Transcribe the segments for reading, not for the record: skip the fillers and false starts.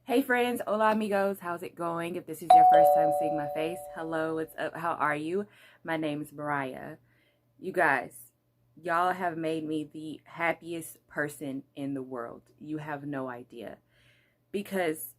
Hey friends, hola amigos, how's it going? If this is your first time seeing my face, hello, what's up, how are you? My name's Mariah. You guys, y'all have made me the happiest person in the world. You have no idea. Because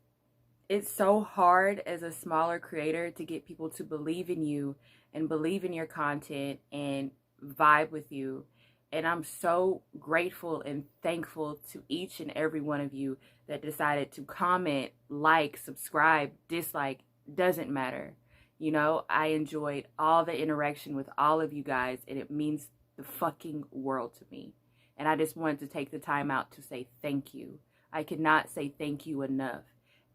it's so hard as a smaller creator to get people to believe in you and believe in your content and vibe with you. And I'm so grateful and thankful to each and every one of you that decided to comment, like, subscribe, dislike, doesn't matter. You know, I enjoyed all the interaction with all of you guys, and it means the fucking world to me. And I just wanted to take the time out to say thank you. I cannot say thank you enough.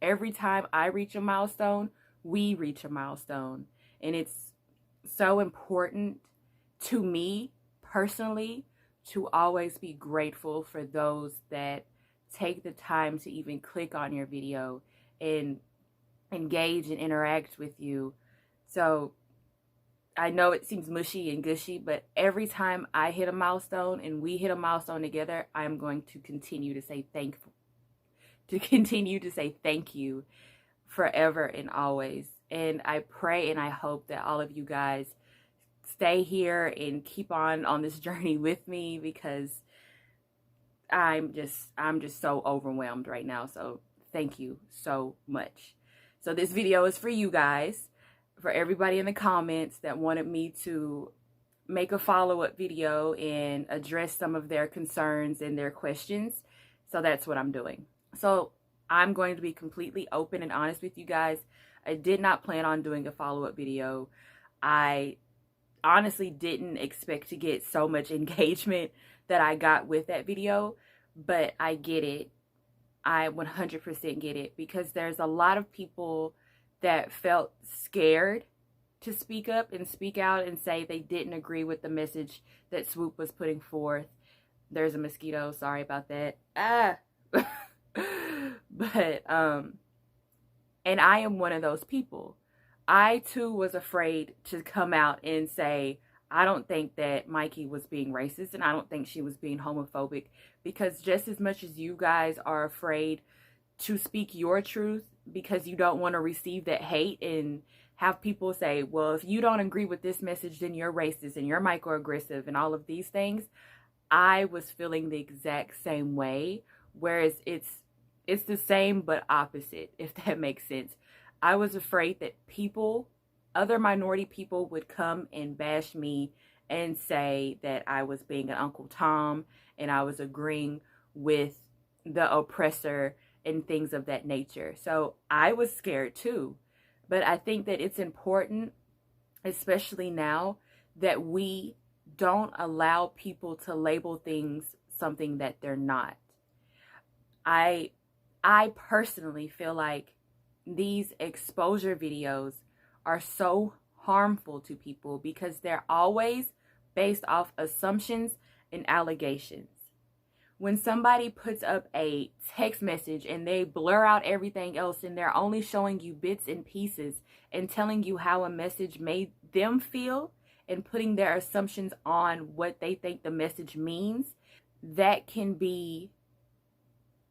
Every time I reach a milestone, we reach a milestone. And it's so important to me personally to always be grateful for those that take the time to even click on your video and engage and interact with you. So I know it seems mushy and gushy, but every time I hit a milestone and we hit a milestone together, I'm going to continue to say thank you forever and always. And I pray and I hope that all of you guys stay here and keep on this journey with me, because I'm just so overwhelmed right now. So thank you so much. So this video is for you guys, for everybody in the comments that wanted me to make a follow-up video and address some of their concerns and their questions. So that's what I'm doing. So I'm going to be completely open and honest with you guys. I did not plan on doing a follow-up video. I honestly didn't expect to get so much engagement that I got with that video, but I get it. I 100% get it, because there's a lot of people that felt scared to speak up and speak out and say they didn't agree with the message that Swoop was putting forth. There's a mosquito, sorry about that. But and I am one of those people. I too was afraid to come out and say, I don't think that MYKIE was being racist, and I don't think she was being homophobic, because just as much as you guys are afraid to speak your truth because you don't want to receive that hate and have people say, well, if you don't agree with this message, then you're racist and you're microaggressive and all of these things, I was feeling the exact same way, whereas it's the same but opposite, if that makes sense. I was afraid that other minority people would come and bash me and say that I was being an Uncle Tom and I was agreeing with the oppressor and things of that nature. So I was scared too. But I think that it's important, especially now, that we don't allow people to label things something that they're not. I personally feel like these exposure videos are so harmful to people because they're always based off assumptions and allegations. When somebody puts up a text message and they blur out everything else and they're only showing you bits and pieces and telling you how a message made them feel and putting their assumptions on what they think the message means, that can be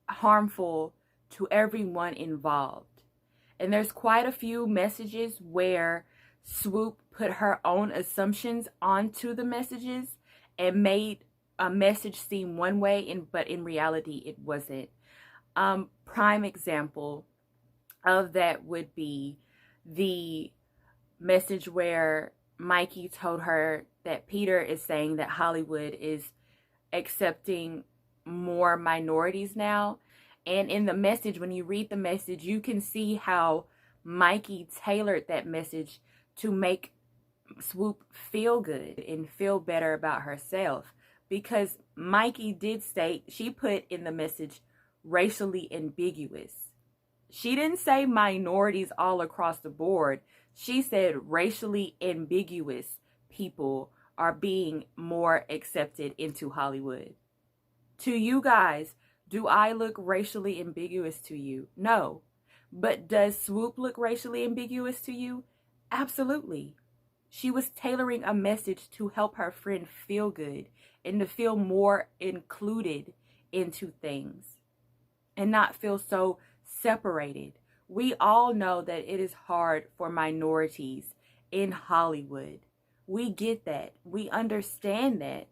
harmful to everyone involved. And there's quite a few messages where Swoop put her own assumptions onto the messages and made a message seem one way, but in reality it wasn't. Prime example of that would be the message where MYKIE told her that Peter is saying that Hollywood is accepting more minorities now. And in the message, when you read the message, you can see how MYKIE tailored that message to make Swoop feel good and feel better about herself. Because MYKIE did state, she put in the message, racially ambiguous. She didn't say minorities all across the board. She said racially ambiguous people are being more accepted into Hollywood. To you guys, do I look racially ambiguous to you? No. But does Swoop look racially ambiguous to you? Absolutely. She was tailoring a message to help her friend feel good and to feel more included into things and not feel so separated. We all know that it is hard for minorities in Hollywood. We get that. We understand that.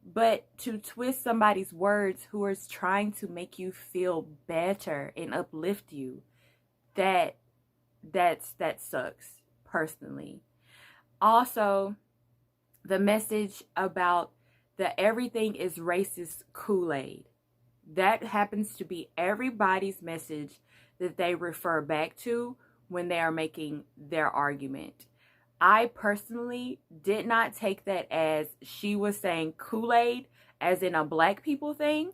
But to twist somebody's words who is trying to make you feel better and uplift you, that sucks personally. Also, the message about the everything is racist Kool-Aid. That happens to be everybody's message that they refer back to when they are making their argument. I personally did not take that as she was saying Kool-Aid as in a black people thing.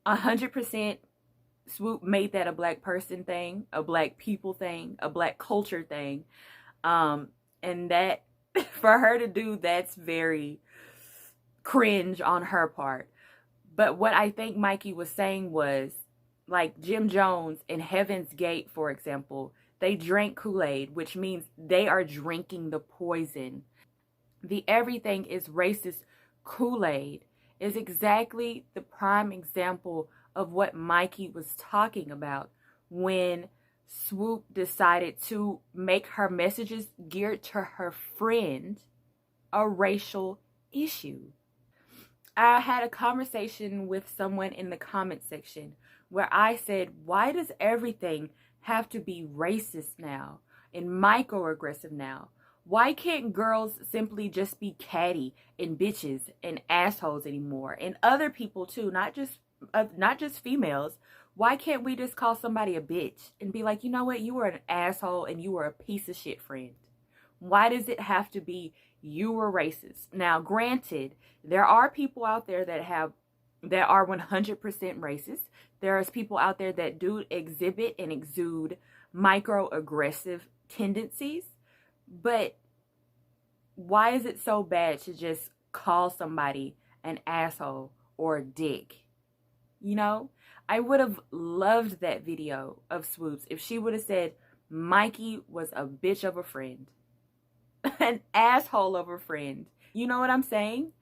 100% Swoop made that a black person thing, a black people thing, a black culture thing. And that for her to do, that's very cringe on her part. But what I think MYKIE was saying was, like Jim Jones in Heaven's Gate, for example, they drank Kool-Aid, which means they are drinking the poison. The everything is racist Kool-Aid is exactly the prime example of what MYKIE was talking about when Swoop decided to make her messages geared to her friend a racial issue. I had a conversation with someone in the comment section where I said, why does everything have to be racist now and microaggressive now? Why can't girls simply just be catty and bitches and assholes anymore? And other people too, not just females. Why can't we just call somebody a bitch and be like, you know what, you were an asshole and you were a piece of shit friend? Why does it have to be you were racist? Now, granted, there are people out there that are 100% racist. There is people out there that do exhibit and exude microaggressive tendencies. But why is it so bad to just call somebody an asshole or a dick? You know, I would have loved that video of Swoop's if she would have said MYKIE was a bitch of a friend. An asshole of a friend. You know what I'm saying?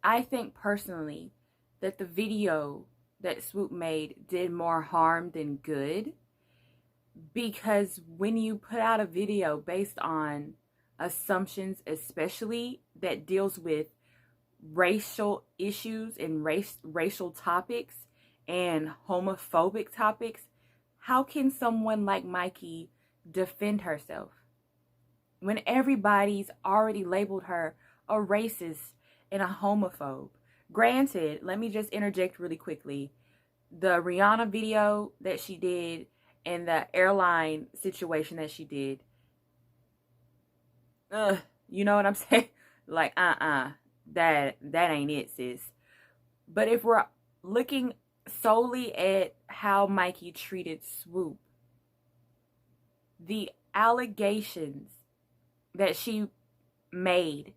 I think personally that the video that Swoop made did more harm than good, because when you put out a video based on assumptions, especially that deals with racial issues and racial topics and homophobic topics, how can someone like MYKIE defend herself when everybody's already labeled her a racist and a homophobe? Granted, let me just interject really quickly. The Rihanna video that she did and the airline situation that she did, you know what I'm saying? Like, that ain't it, sis. But if we're looking solely at how MYKIE treated Swoop, the allegations that she made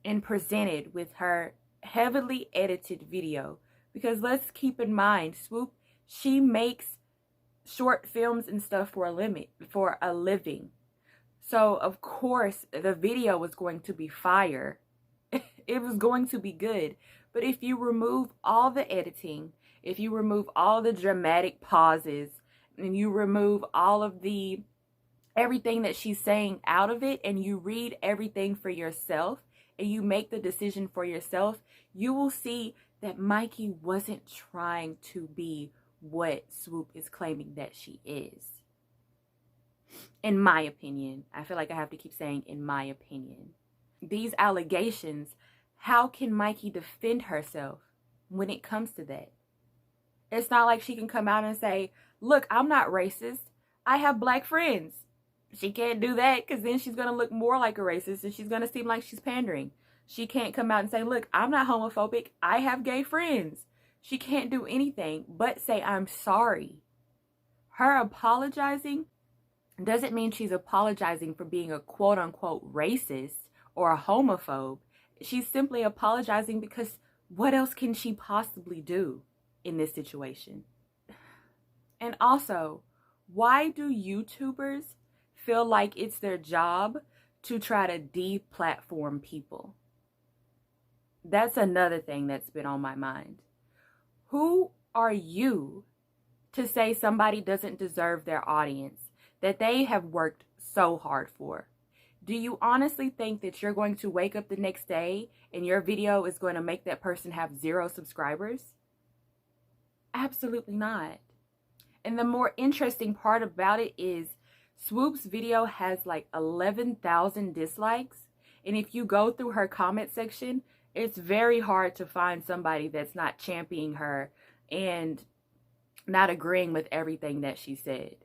and presented with her heavily edited video, because let's keep in mind, Swoop, she makes short films and stuff for a living. So of course the video was going to be fire. It was going to be good. But if you remove all the editing, if you remove all the dramatic pauses, and you remove all of the everything that she's saying out of it, and you read everything for yourself, and you make the decision for yourself, you will see that MYKIE wasn't trying to be what Swoop is claiming that she is. In my opinion. I feel like I have to keep saying in my opinion. These allegations, how can MYKIE defend herself when it comes to that? It's not like she can come out and say, look, I'm not racist. I have black friends. She can't do that, because then she's going to look more like a racist and she's going to seem like she's pandering. She can't come out and say, look, I'm not homophobic. I have gay friends. She can't do anything but say, I'm sorry. Her apologizing doesn't mean she's apologizing for being a quote unquote racist or a homophobe. She's simply apologizing because what else can she possibly do in this situation? And also, why do YouTubers feel like it's their job to try to deplatform people? That's another thing that's been on my mind. Who are you to say somebody doesn't deserve their audience that they have worked so hard for? Do you honestly think that you're going to wake up the next day and your video is going to make that person have 0 subscribers? Absolutely not. And the more interesting part about it is Swoop's video has like 11,000 dislikes. And if you go through her comment section, it's very hard to find somebody that's not championing her and not agreeing with everything that she said.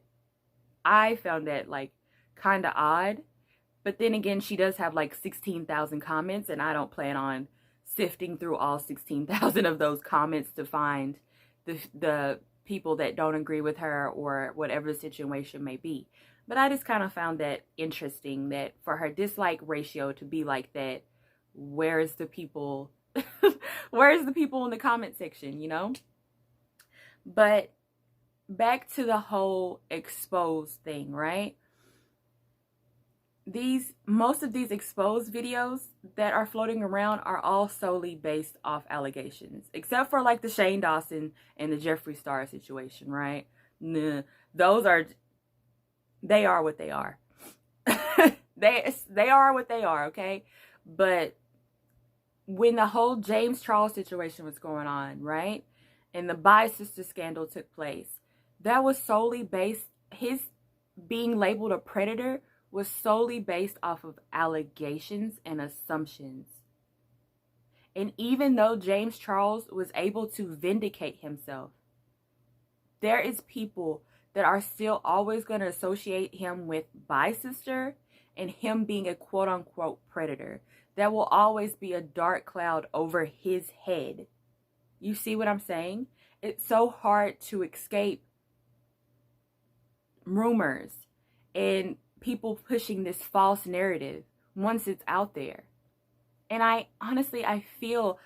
I found that like kind of odd. But then again, she does have like 16,000 comments, and I don't plan on sifting through all 16,000 of those comments to find the people that don't agree with her or whatever the situation may be. But I just kind of found that interesting that for her dislike ratio to be like that, where's the people where's the people in the comment section, you know? But back to the whole exposed thing, right? Most of these exposed videos that are floating around are all solely based off allegations, except for like the Shane Dawson and the Jeffree Star situation, right? Nah, they are what they are. they are what they are, okay? But when the whole James Charles situation was going on, right? And the Bi Sister scandal took place, that was solely based, his being labeled a predator was solely based off of allegations and assumptions. And even though James Charles was able to vindicate himself, there is people that are still always going to associate him with Bi Sister and him being a quote-unquote predator. That will always be a dark cloud over his head. You see what I'm saying? It's so hard to escape rumors and people pushing this false narrative once it's out there. And I feel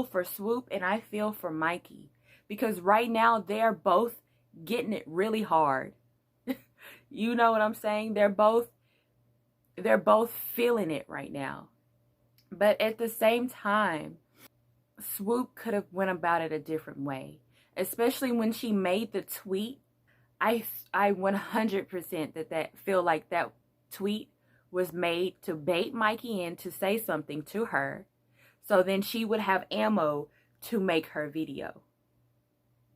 for Swoop and I feel for MYKIE, because right now they're both getting it really hard. You know what I'm saying? They're both feeling it right now. But at the same time, Swoop could have went about it a different way, especially when she made the tweet. I 100% feel like that tweet was made to bait MYKIE in to say something to her, so then she would have ammo to make her video.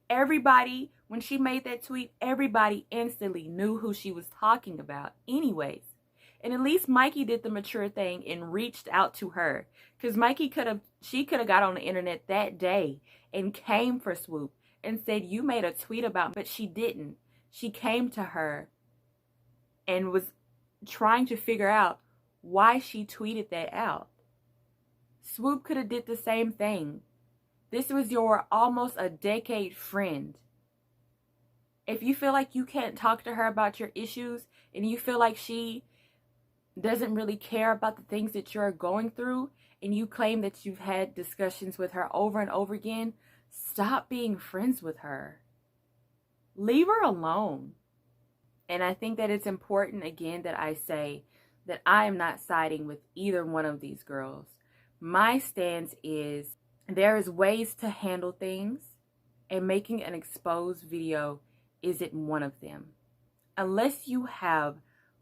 Everybody, when she made that tweet, everybody instantly knew who she was talking about anyways. And at least MYKIE did the mature thing and reached out to her, because MYKIE could have got on the internet that day and came for Swoop and said, you made a tweet about me, but she didn't. She came to her and was trying to figure out why she tweeted that out. Swoop could have did the same thing. This was your almost a decade friend. If you feel like you can't talk to her about your issues and you feel like she doesn't really care about the things that you're going through, and you claim that you've had discussions with her over and over again, stop being friends with her. Leave her alone. And I think that it's important, again, that I say that I am not siding with either one of these girls. My stance is there is ways to handle things, and making an exposed video isn't one of them. Unless you have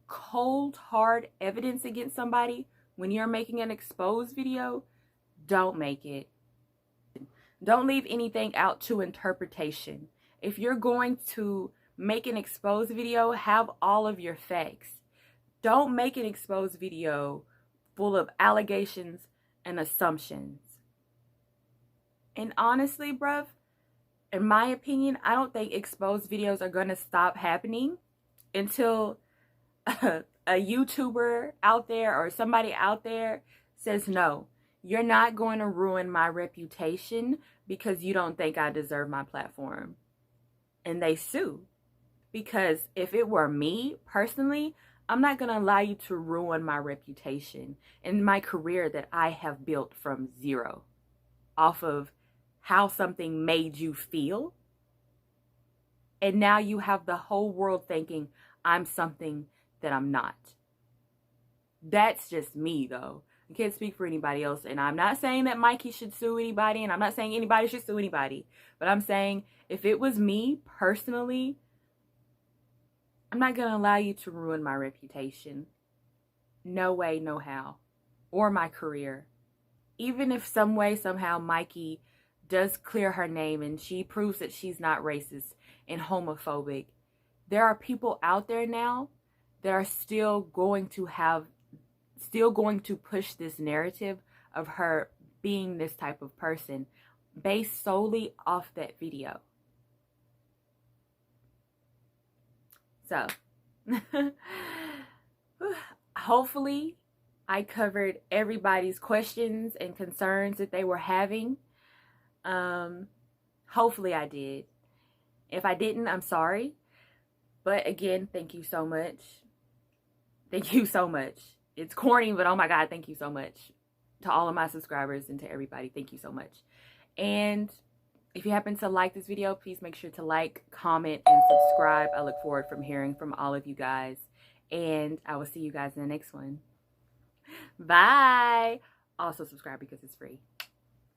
cold, hard evidence against somebody when you're making an exposed video, don't make it. Don't leave anything out to interpretation. If you're going to make an exposed video, have all of your facts. Don't make an exposed video full of allegations and assumptions. And honestly, bruv, in my opinion, I don't think exposed videos are going to stop happening until a YouTuber out there or somebody out there says, no, you're not going to ruin my reputation because you don't think I deserve my platform. And they sue. Because if it were me personally, I'm not going to allow you to ruin my reputation and my career that I have built from zero off of how something made you feel. And now you have the whole world thinking I'm something that I'm not. That's just me, though. I can't speak for anybody else. And I'm not saying that MYKIE should sue anybody, and I'm not saying anybody should sue anybody. But I'm saying if it was me personally, I'm not going to allow you to ruin my reputation. No way, no how. Or my career. Even if some way, somehow, MYKIE does clear her name and she proves that she's not racist and homophobic, there are people out there now that are still going to push this narrative of her being this type of person based solely off that video. So, hopefully I covered everybody's questions and concerns that they were having. Hopefully I did. If I didn't, I'm sorry. But again, thank you so much. Thank you so much. It's corny, but oh my God, thank you so much. To all of my subscribers and to everybody, thank you so much. And if you happen to like this video, please make sure to like, comment, and subscribe. I look forward from hearing from all of you guys. And I will see you guys in the next one. Bye. Also subscribe because it's free.